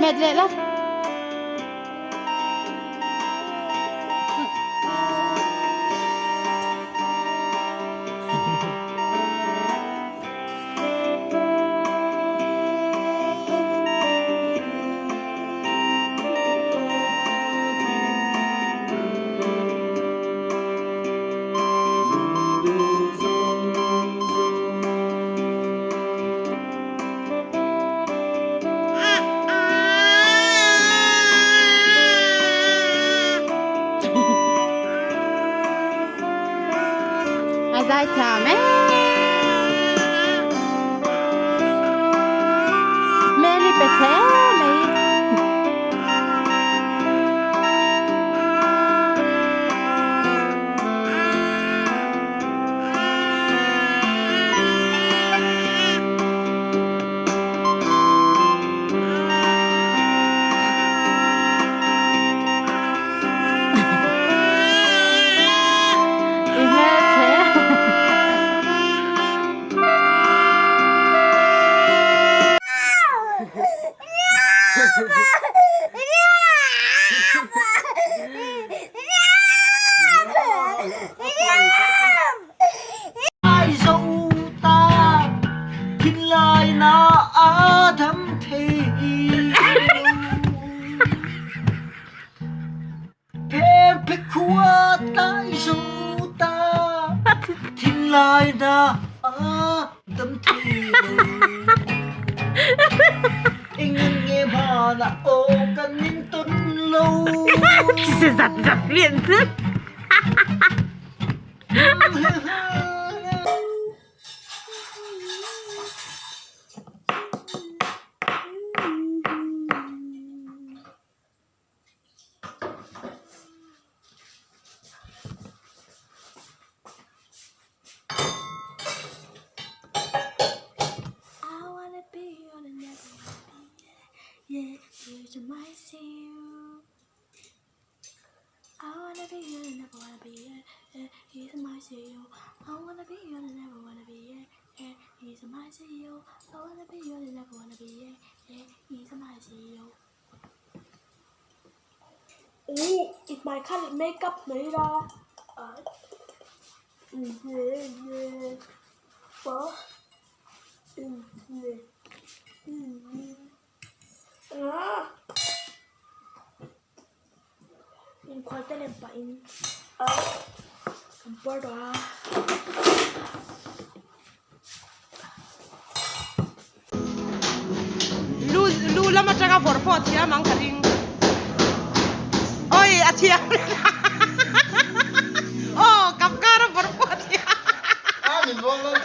medley lah. Azai tame meli pete mei ai dâu ta thiên lai na á thắm thì phê phê khua tai dâu ta thiên lai na á thắm thì anh nghe bà là ô cần nên tuân lâu 这是咋骗子？ Yeah, here's my seal. I wanna be here and never wanna be here. Yeah, here's my seal. I wanna be here and never wanna be here. Yeah, here's my seal. I wanna be here and never wanna be here. Yeah, here's my seal. อีกหมายขั้นเมคอัพไหนรอป๊อin quarter and pain comporta Lu lama traga forpot ya mang karing. Oi atia. Oh kapkara forpot ya. mình vô lên